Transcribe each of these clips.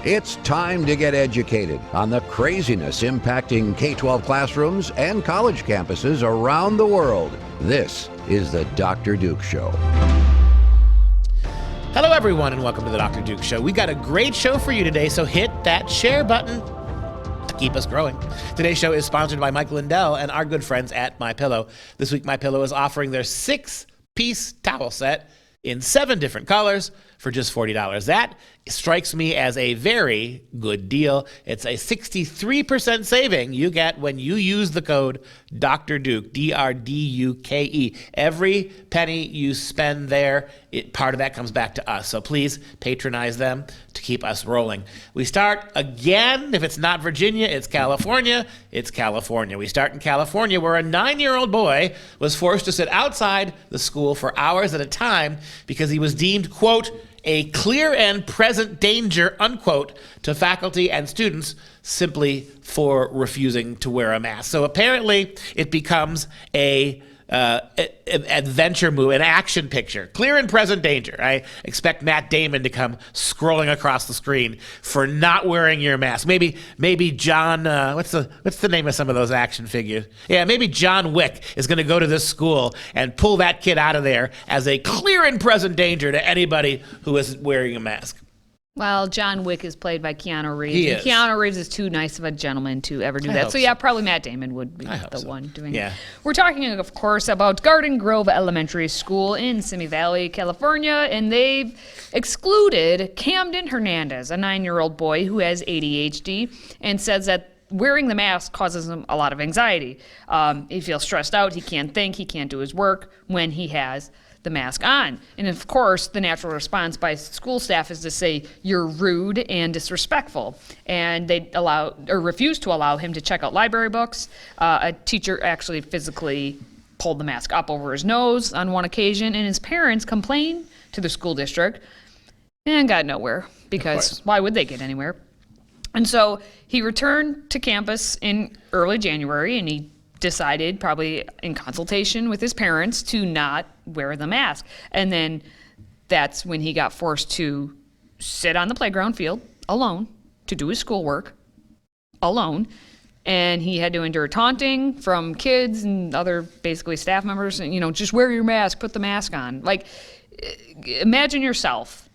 It's time to get educated on the craziness impacting K-12 classrooms and college campuses around the world. This is the Dr. Duke Show. Hello, everyone, and welcome to the Dr. Duke Show. We got a great show for you today, so hit that share button to keep us growing. Today's show is sponsored by Mike Lindell and our good friends at MyPillow. This week, MyPillow is offering their 6-piece towel set in 7 different colors for just $40. That strikes me as a very good deal. It's a 63% saving you get when you use the code Dr. Duke, D-R-D-U-K-E. Every penny you spend there, part of that comes back to us. So please patronize them to keep us rolling. We start again, if it's not Virginia, it's California. It's California. We start in California, where a 9-year-old boy was forced to sit outside the school for hours at a time because he was deemed, quote, a clear and present danger, unquote, to faculty and students simply for refusing to wear a mask. So apparently it becomes an adventure movie, an action picture. Clear and present danger. I expect Matt Damon to come scrolling across the screen for not wearing your mask. Maybe John, what's the name of some of those action figures? Yeah, maybe John Wick is going to go to this school and pull that kid out of there as a clear and present danger to anybody who is wearing a mask. Well, John Wick is played by Keanu Reeves. Keanu Reeves is too nice of a gentleman to ever do that. So, yeah, probably Matt Damon would be the one doing it. We're talking, of course, about Garden Grove Elementary School in Simi Valley, California, and they've excluded Camden Hernandez, a 9-year-old boy who has ADHD, and says that wearing the mask causes him a lot of anxiety. He feels stressed out. He can't think. He can't do his work when he has the mask on. And of course, the natural response by school staff is to say you're rude and disrespectful. And they refuse to allow him to check out library books. A teacher actually physically pulled the mask up over his nose on one occasion, and his parents complained to the school district and got nowhere, because why would they get anywhere? And so he returned to campus in early January, and he decided, probably in consultation with his parents, to not wear the mask. And then that's when he got forced to sit on the playground field alone to do his schoolwork alone. And he had to endure taunting from kids and other basically staff members, and, just wear your mask, put the mask on. Like, imagine yourself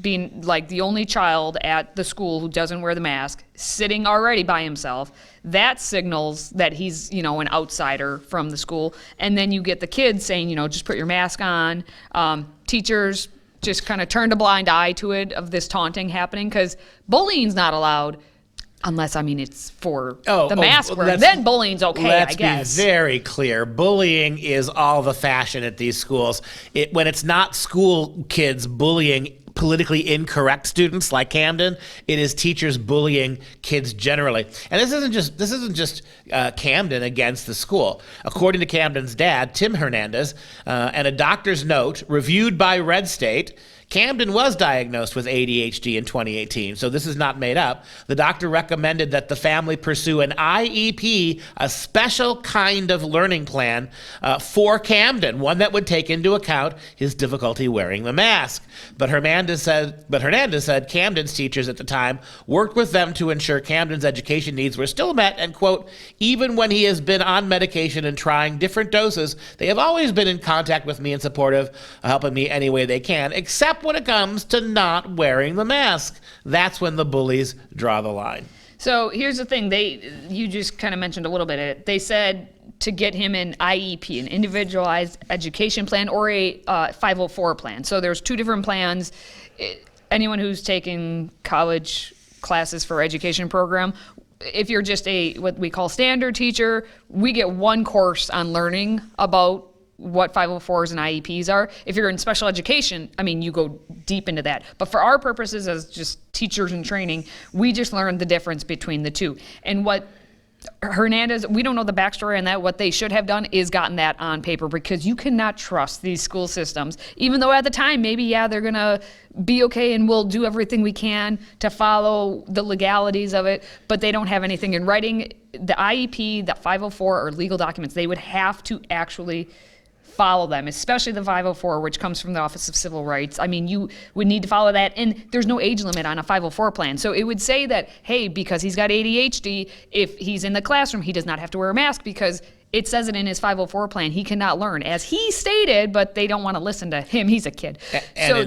being like the only child at the school who doesn't wear the mask, sitting already by himself. That signals that he's, an outsider from the school. And then you get the kids saying, just put your mask on. Teachers just kind of turned a blind eye to it, of this taunting happening, because bullying's not allowed unless, it's for the mask wearing. Then bullying's okay, I guess. Let's be very clear. Bullying is all the fashion at these schools. When it's not school kids bullying politically incorrect students like Camden, it is teachers bullying kids generally. And this isn't just Camden against the school. According to Camden's dad, Tim Hernandez, and a doctor's note reviewed by Red State, Camden was diagnosed with ADHD in 2018, so this is not made up. The doctor recommended that the family pursue an IEP, a special kind of learning plan for Camden, one that would take into account his difficulty wearing the mask. But Hernandez said Camden's teachers at the time worked with them to ensure Camden's education needs were still met, and, quote, even when he has been on medication and trying different doses, they have always been in contact with me and supportive, helping me any way they can, except when it comes to not wearing the mask. That's when the bullies draw the line. So here's the thing. You just kind of mentioned a little bit of it. They said to get him an IEP, an individualized education plan, or a 504 plan. So there's 2 different plans. Anyone who's taking college classes for education program, if you're just what we call standard teacher, we get 1 course on learning about what 504s and IEPs are. If you're in special education, you go deep into that. But for our purposes as just teachers in training, we just learned the difference between the 2. And what Hernandez, we don't know the backstory on that. What they should have done is gotten that on paper, because you cannot trust these school systems, even though at the time, maybe, they're going to be okay and we'll do everything we can to follow the legalities of it, but they don't have anything in writing. The IEP, the 504 are legal documents. They would have to actually follow them, especially the 504, which comes from the Office of Civil Rights. I mean, you would need to follow that, and there's no age limit on a 504 plan. So it would say that, hey, because he's got ADHD, if he's in the classroom, he does not have to wear a mask because it says it in his 504 plan. He cannot learn, as he stated, but they don't want to listen to him. He's a kid. So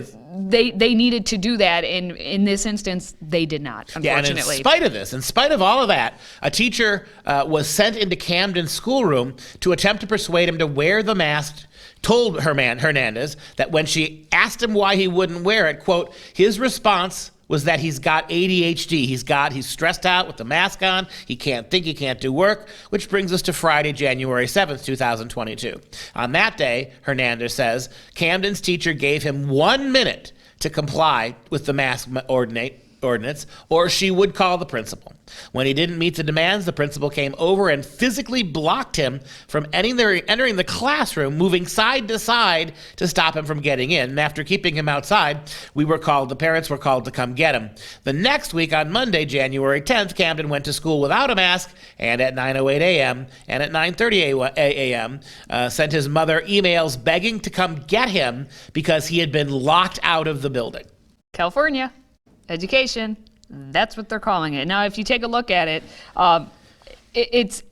they needed to do that, and in this instance, they did not, unfortunately. Yeah, and in spite of this, in spite of all of that, a teacher was sent into Camden's schoolroom to attempt to persuade him to wear the mask, told Hernandez that when she asked him why he wouldn't wear it, quote, his response was that he's got ADHD. He's stressed out with the mask on. He can't think, he can't do work, which brings us to Friday, January 7th, 2022. On that day, Hernandez says, Camden's teacher gave him 1 minute to comply with the mask ordinance, or she would call the principal. When he didn't meet the demands, the principal came over and physically blocked him from entering the classroom, moving side to side to stop him from getting in. And after keeping him outside, the parents were called to come get him. The next week, on Monday, January 10th, Camden went to school without a mask, and at 9:08 a.m. and at 9:30 a.m. Sent his mother emails begging to come get him because he had been locked out of the building. California. Education, that's what they're calling it. Now, if you take a look at it, if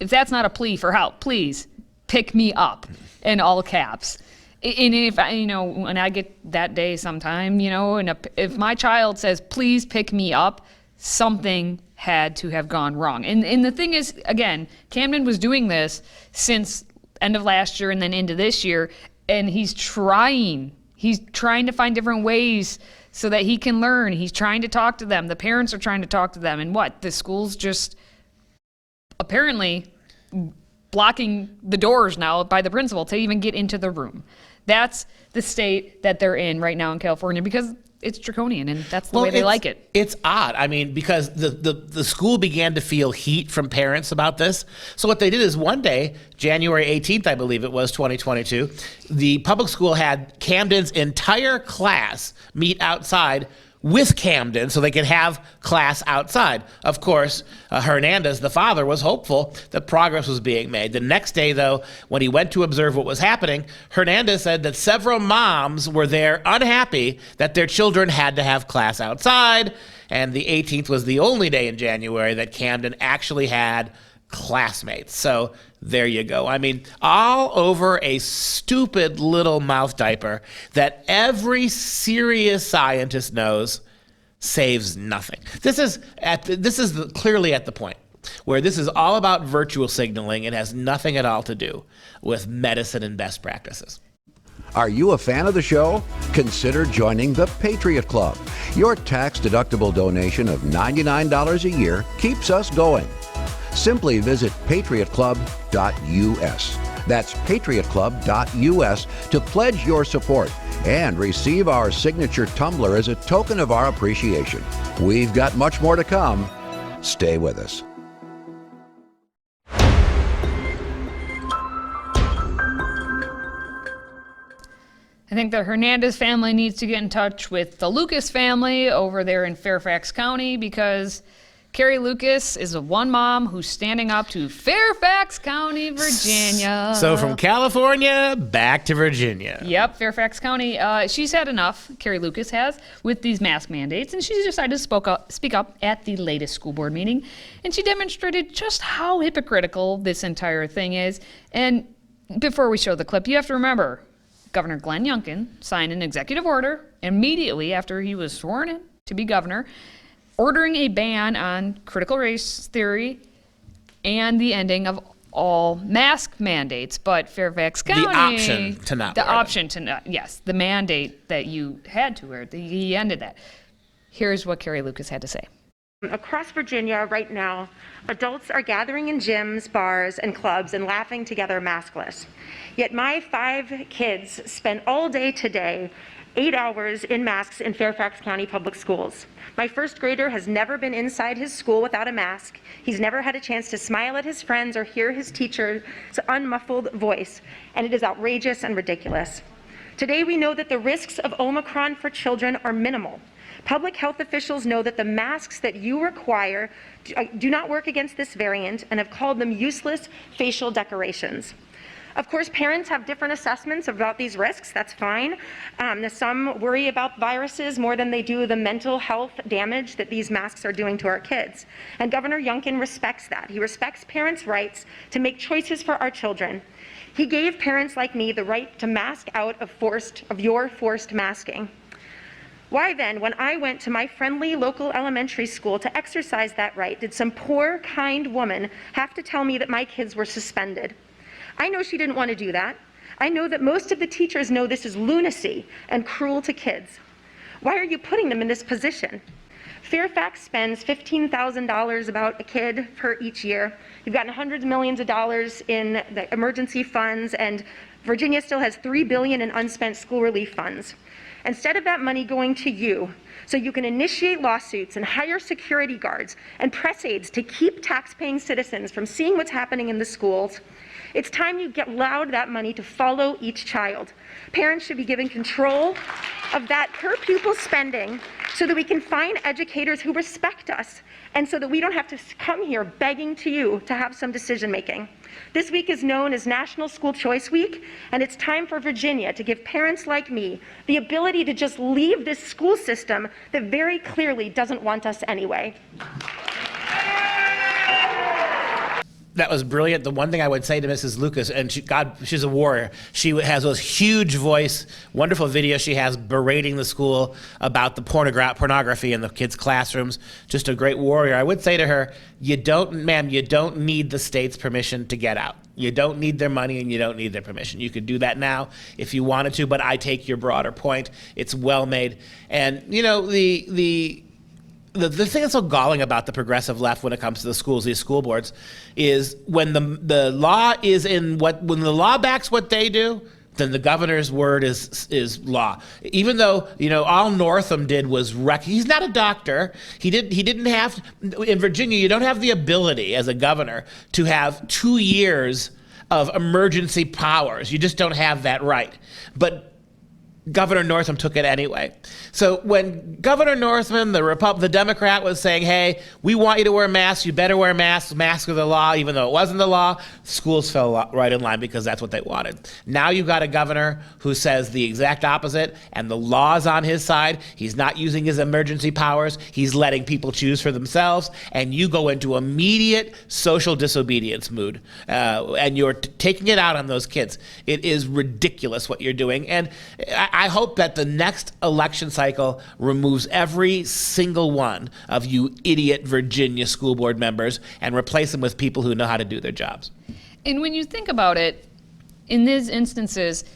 that's not a plea for help, please pick me up in all caps. And if when I get that day sometime, and if my child says, please pick me up, something had to have gone wrong. And the thing is, again, Camden was doing this since end of last year and then into this year, and he's trying to find different ways so that he can learn. He's trying to talk to them. The parents are trying to talk to them. And the school's just apparently blocking the doors now by the principal to even get into the room. That's the state that they're in right now in California because it's draconian, and that's the way they like it. It's odd. I mean, because the school began to feel heat from parents about this. So what they did is one day, January 18th, I believe it was, 2022, the public school had Camden's entire class meet outside with Camden so they could have class outside. Of course, Hernandez, the father, was hopeful that progress was being made. The next day, though, when he went to observe what was happening, Hernandez said that several moms were there unhappy that their children had to have class outside, and the 18th was the only day in January that Camden actually had classmates. So there you go. I mean, all over a stupid little mouth diaper that every serious scientist knows saves nothing. This is clearly at the point where this is all about virtual signaling. It has nothing at all to do with medicine and best practices. Are you a fan of the show? Consider joining the Patriot Club. Your tax-deductible donation of $99 a year keeps us going. Simply visit patriotclub.us. That's patriotclub.us to pledge your support and receive our signature tumbler as a token of our appreciation. We've got much more to come. Stay with us. I think the Hernandez family needs to get in touch with the Lucas family over there in Fairfax County because Carrie Lucas is a one mom who's standing up to Fairfax County, Virginia. So from California back to Virginia. Yep, Fairfax County. She's had enough, Carrie Lucas has, with these mask mandates, and she's decided to speak up at the latest school board meeting. And she demonstrated just how hypocritical this entire thing is. And before we show the clip, you have to remember, Governor Glenn Youngkin signed an executive order immediately after he was sworn in to be governor, ordering a ban on critical race theory and the ending of all mask mandates. But Fairfax County... The option to not wear them. The option to not, yes. The mandate that you had to wear, he ended that. Here's what Carrie Lucas had to say. Across Virginia right now, adults are gathering in gyms, bars, and clubs and laughing together maskless. Yet my 5 kids spend all day today 8 hours in masks in Fairfax County Public Schools. My first grader has never been inside his school without a mask. He's never had a chance to smile at his friends or hear his teacher's unmuffled voice, and it is outrageous and ridiculous. Today we know that the risks of Omicron for children are minimal. Public health officials know that the masks that you require do not work against this variant and have called them useless facial decorations. Of course, parents have different assessments about these risks. That's fine. Some worry about viruses more than they do the mental health damage that these masks are doing to our kids. And Governor Youngkin respects that. He respects parents' rights to make choices for our children. He gave parents like me the right to mask out of your forced masking. Why then, when I went to my friendly local elementary school to exercise that right, did some poor, kind woman have to tell me that my kids were suspended? I know she didn't want to do that. I know that most of the teachers know this is lunacy and cruel to kids. Why are you putting them in this position? Fairfax spends $15,000 about a kid per each year. You've gotten hundreds of millions of dollars in the emergency funds, and Virginia still has $3 billion in unspent school relief funds. Instead of that money going to you, so you can initiate lawsuits and hire security guards and press aides to keep tax-paying citizens from seeing what's happening in the schools, it's time you allowed that money to follow each child. Parents should be given control of that per pupil spending so that we can find educators who respect us and so that we don't have to come here begging to you to have some decision making. This week is known as National School Choice Week, and it's time for Virginia to give parents like me the ability to just leave this school system that very clearly doesn't want us anyway. That was brilliant. The one thing I would say to Mrs. Lucas, and she's a warrior. She has this huge voice, wonderful video she has berating the school about the pornography in the kids' classrooms. Just a great warrior. I would say to her, you don't need the state's permission to get out. You don't need their money and you don't need their permission. You could do that now if you wanted to, but I take your broader point. It's well made. And you know, the thing that's so galling about the progressive left when it comes to the schools, these school boards, is when the law is when the law backs what they do, then the governor's word is law. Even though, you know, all Northam did was he's not a doctor. He didn't have, in Virginia, you don't have the ability as a governor to have 2 years of emergency powers. You just don't have that right. But Governor Northam took it anyway. So when Governor Northam, the Democrat, was saying, hey, we want you to wear masks, you better wear masks, masks are the law, even though it wasn't the law, schools fell right in line because that's what they wanted. Now you've got a governor who says the exact opposite, and the law is on his side. He's not using his emergency powers. He's letting people choose for themselves, and you go into immediate social disobedience mood, and you're taking it out on those kids. It is ridiculous what you're doing, and I hope that the next election cycle removes every single one of you idiot Virginia school board members and replace them with people who know how to do their jobs. And when you think about it, in these instances,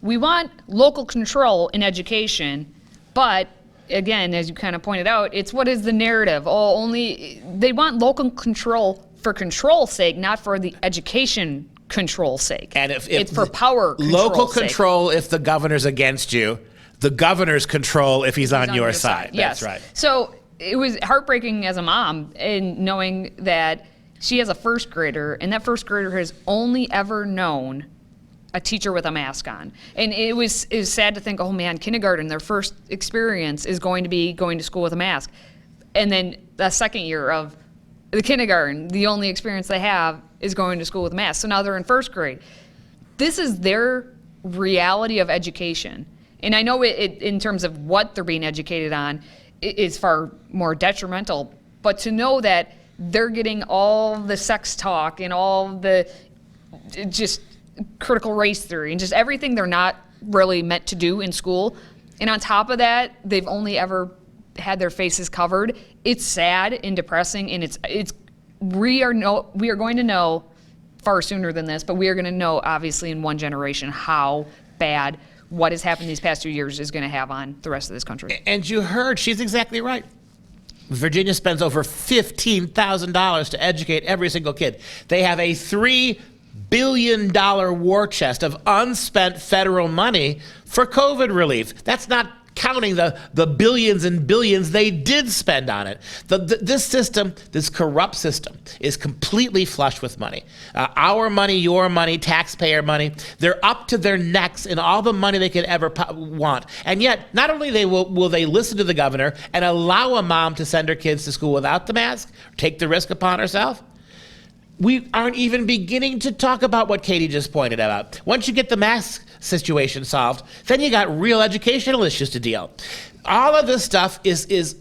we want local control in education, but again, as you kind of pointed out, it's what is the narrative? They want local control for control's sake, not for the education control sake. And if it's for power control local sake. Control if the governor's against you, the governor's control if he's on your side. Yes. That's right. So it was heartbreaking as a mom in knowing that she has a first grader, and that first grader has only ever known a teacher with a mask on. And it was sad to think, oh man, kindergarten, their first experience is going to be going to school with a mask. And then the second year of the kindergarten, the only experience they have is going to school with masks. So now they're in first grade. This is their reality of education. And I know it in terms of what they're being educated on is far more detrimental, but to know that they're getting all the sex talk and all the just critical race theory and just everything they're not really meant to do in school. And on top of that, they've only ever had their faces covered. It's sad and depressing, and we are going to know far sooner than this, but we are going to know obviously in one generation how bad what has happened these past 2 years is going to have on the rest of this country. And you heard, she's exactly right. Virginia spends over $15,000 to educate every single kid. They have a $3 billion war chest of unspent federal money for COVID relief. That's not counting the billions and billions they did spend on it. This system, this corrupt system, is completely flush with money. Our money, your money, taxpayer money. They're up to their necks in all the money they could ever want. And yet, not only will they listen to the governor and allow a mom to send her kids to school without the mask, take the risk upon herself, we aren't even beginning to talk about what Katie just pointed out. Once you get the mask situation solved, then you got real educational issues to deal. All of this stuff is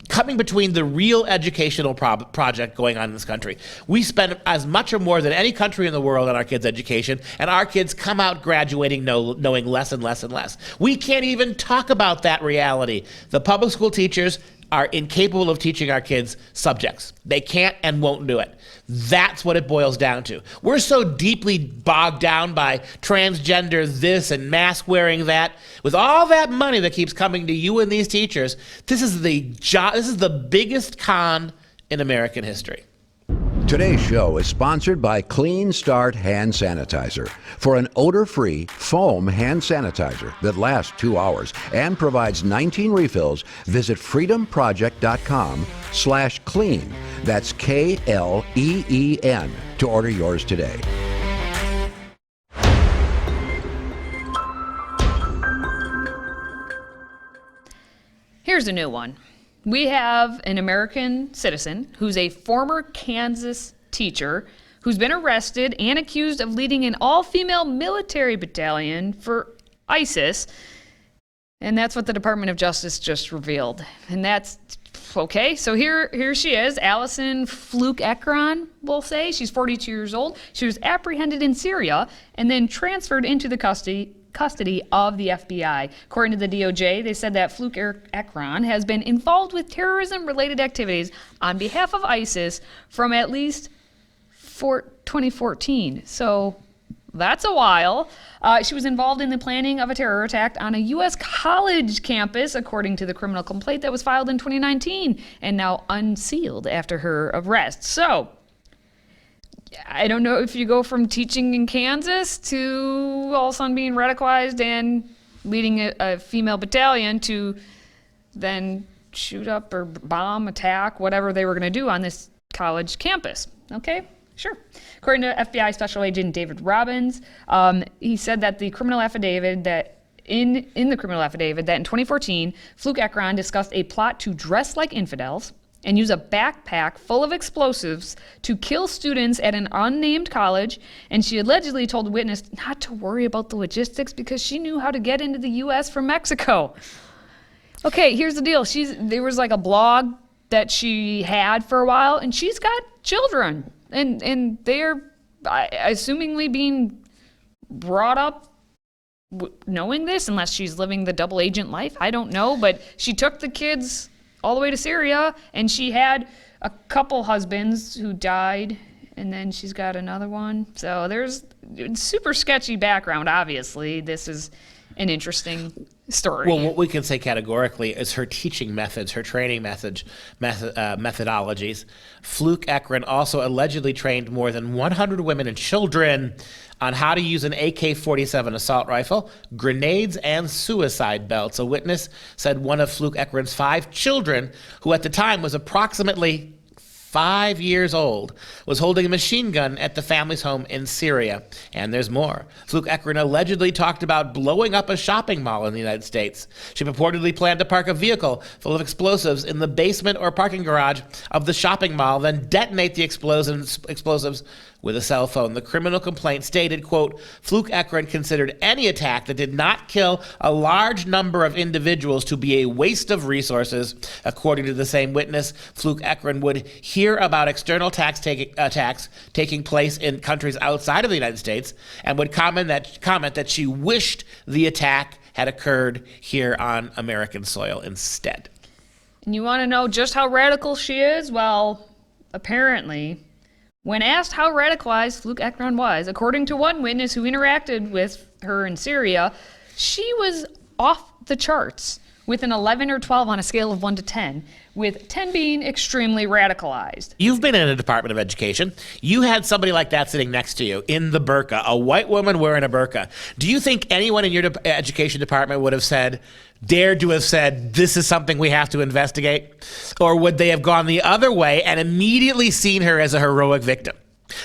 coming between the real educational project going on in this country. We spend as much or more than any country in the world on our kids' education, and our kids come out graduating knowing less and less and less. We can't even talk about that reality. The public school teachers are incapable of teaching our kids subjects. They can't and won't do it. That's what it boils down to. We're so deeply bogged down by transgender this and mask wearing that. With all that money that keeps coming to you and these teachers, this is the biggest con in American history. Today's show is sponsored by Clean Start Hand Sanitizer. For an odor-free foam hand sanitizer that lasts 2 hours and provides 19 refills, visit freedomproject.com/clean. That's KLEEN to order yours today. Here's a new one. We have an American citizen who's a former Kansas teacher who's been arrested and accused of leading an all-female military battalion for ISIS. And that's what the Department of Justice just revealed. And that's okay. So here she is, Allison Fluke Ekron, we'll say. She's 42 years old. She was apprehended in Syria and then transferred into the custody of the FBI. According to the DOJ, they said that Fluke Ekron has been involved with terrorism-related activities on behalf of ISIS from at least 2014. So that's a while. She was involved in the planning of a terror attack on a U.S. college campus, according to the criminal complaint that was filed in 2019 and now unsealed after her arrest. So I don't know if you go from teaching in Kansas to all of a sudden being radicalized and leading a female battalion to then shoot up or bomb, attack, whatever they were going to do on this college campus. Okay, sure. According to FBI Special Agent David Robbins, he said that the criminal affidavit that in the criminal affidavit that in 2014, Fluke Ekron discussed a plot to dress like infidels and use a backpack full of explosives to kill students at an unnamed college, and she allegedly told the witness not to worry about the logistics because she knew how to get into the U.S. from Mexico. Okay, here's the deal. There was like a blog that she had for a while, and she's got children, and they're assumingly being brought up knowing this, unless she's living the double agent life. I don't know, but she took the kids all the way to Syria, and she had a couple husbands who died, and then she's got another one. So there's super sketchy background, obviously. This is an interesting story. Well, what we can say categorically is her teaching methods, her training methodologies. Fluke Ekron also allegedly trained more than 100 women and children on how to use an AK-47 assault rifle, grenades, and suicide belts. A witness said one of Fluke Ekron's 5 children, who at the time was approximately 5 years old, was holding a machine gun at the family's home in Syria. And there's more. Fluke Ekron allegedly talked about blowing up a shopping mall in the United States. She purportedly planned to park a vehicle full of explosives in the basement or parking garage of the shopping mall, then detonate the explosives with a cell phone. The criminal complaint stated, quote, Fluke Ekron considered any attack that did not kill a large number of individuals to be a waste of resources. According to the same witness, Fluke Ekron would hear about external attacks taking place in countries outside of the United States and would comment that she wished the attack had occurred here on American soil instead. And you want to know just how radical she is? Well, apparently, when asked how radicalized Fluke Ekron was, according to one witness who interacted with her in Syria, she was off the charts with an 11 or 12 on a scale of 1 to 10, with 10 being extremely radicalized. You've been in a Department of Education. You had somebody like that sitting next to you in the burqa, a white woman wearing a burqa. Do you think anyone in your education department would have dared to have said, this is something we have to investigate? Or would they have gone the other way and immediately seen her as a heroic victim?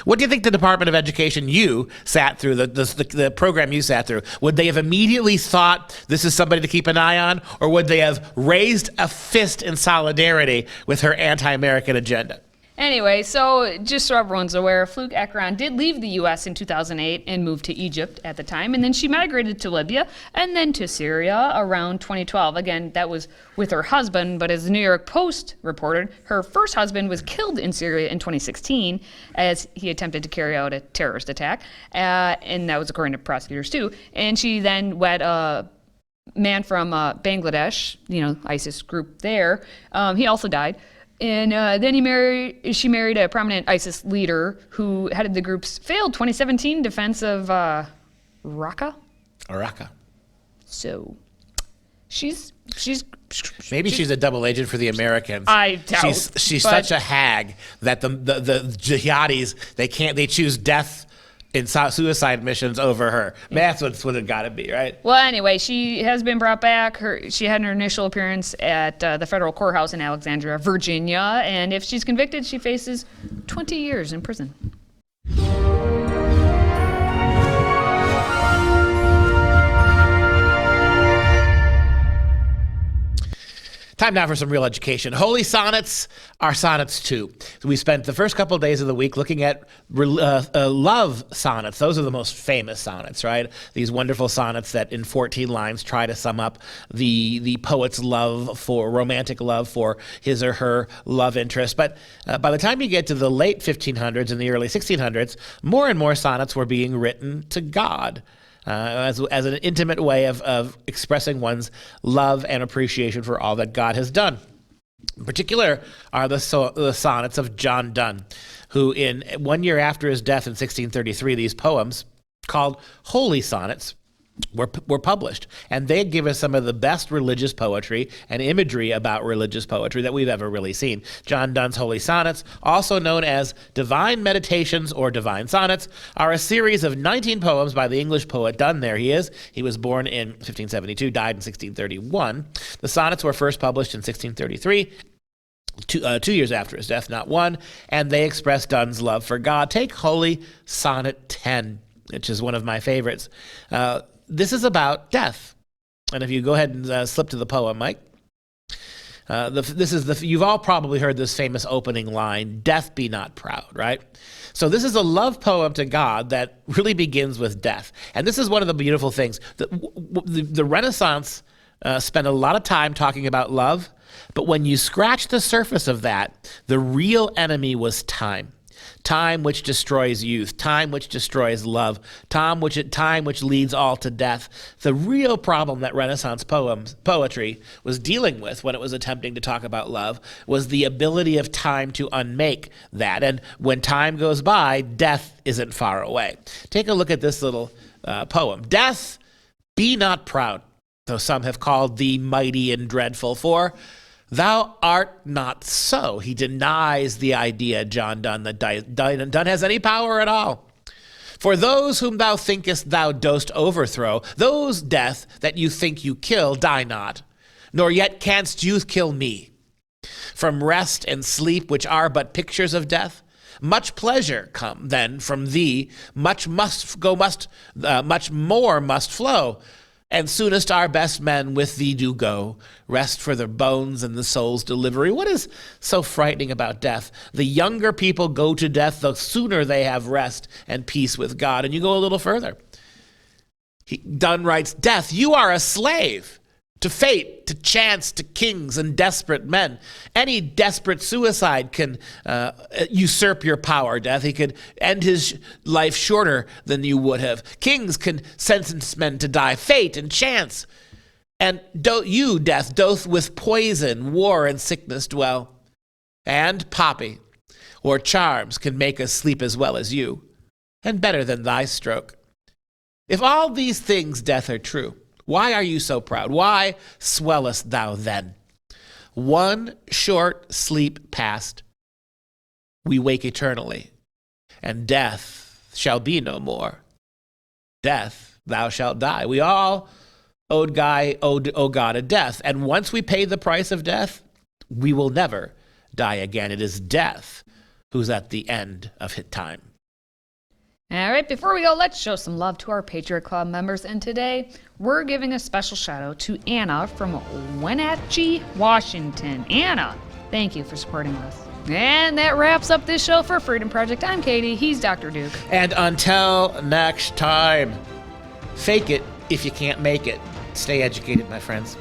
What do you think the Department of Education you sat through, the program you sat through, would they have immediately thought this is somebody to keep an eye on? Or would they have raised a fist in solidarity with her anti-American agenda? Anyway, so just so everyone's aware, Fluke Ekron did leave the U.S. in 2008 and moved to Egypt at the time, and then she migrated to Libya and then to Syria around 2012. Again, that was with her husband, but as the New York Post reported, her first husband was killed in Syria in 2016 as he attempted to carry out a terrorist attack, and that was according to prosecutors too. And she then wed a man from Bangladesh, ISIS group there. He also died. And then she married a prominent ISIS leader who headed the group's failed 2017 defense of Raqqa. So maybe she's a double agent for the Americans. I doubt. She's such a hag that the jihadis they choose death in suicide missions over her. That's what it got to be, right? Well, anyway, she has been brought back. She had her initial appearance at the federal courthouse in Alexandria, Virginia, and if she's convicted, she faces 20 years in prison. Time now for some real education. Holy sonnets are sonnets too. So we spent the first couple of days of the week looking at love sonnets. Those are the most famous sonnets, right? These wonderful sonnets that in 14 lines try to sum up the poet's romantic love for his or her love interest. But by the time you get to the late 1500s and the early 1600s, more and more sonnets were being written to God. As an intimate way of expressing one's love and appreciation for all that God has done. In particular are the sonnets of John Donne, who in 1 year after his death in 1633, these poems, called Holy Sonnets, were published. And they give us some of the best religious poetry and imagery about religious poetry that we've ever really seen. John Donne's Holy Sonnets, also known as Divine Meditations or Divine Sonnets, are a series of 19 poems by the English poet Donne. There he is. He was born in 1572, died in 1631. The sonnets were first published in 1633. 2 years after his death, not one, and they express Donne's love for God. Take Holy Sonnet 10, which is one of my favorites. This is about death. And if you go ahead and slip to the poem, Mike. You've all probably heard this famous opening line, "Death be not proud," right? So this is a love poem to God that really begins with death. And this is one of the beautiful things. The Renaissance spent a lot of time talking about love, but when you scratch the surface of that, the real enemy was time. Time which destroys youth, time which destroys love, time which leads all to death. The real problem that Renaissance poetry was dealing with when it was attempting to talk about love was the ability of time to unmake that. And when time goes by, death isn't far away. Take a look at this little poem. Death, be not proud, though some have called thee mighty and dreadful, for thou art not so. He denies the idea, John Donne, that Donne has any power at all. For those whom thou thinkest thou dost overthrow, those, death, that you think you kill, die not, nor yet canst you kill me. From rest and sleep, which are but pictures of death, much pleasure come then from thee, much more must flow. And soonest our best men with thee do go, rest for their bones and the soul's delivery. What is so frightening about death? The younger people go to death, the sooner they have rest and peace with God. And you go a little further. Donne writes, death, you are a slave to fate, to chance, to kings and desperate men. Any desperate suicide can usurp your power, death. He could end his life shorter than you would have. Kings can sentence men to die. Fate and chance. And you, death, doth with poison, war, and sickness dwell. And poppy or charms can make us sleep as well as you, and better than thy stroke. If all these things, death, are true, why are you so proud? Why swellest thou then? One short sleep past, we wake eternally, and death shall be no more. Death, thou shalt die. We all owe God a death, and once we pay the price of death, we will never die again. It is death who's at the end of his time. All right, before we go, let's show some love to our Patriot Club members. And today, we're giving a special shout out to Anna from Wenatchee, Washington. Anna, thank you for supporting us. And that wraps up this show for Freedom Project. I'm Katie. He's Dr. Duke. And until next time, fake it if you can't make it. Stay educated, my friends.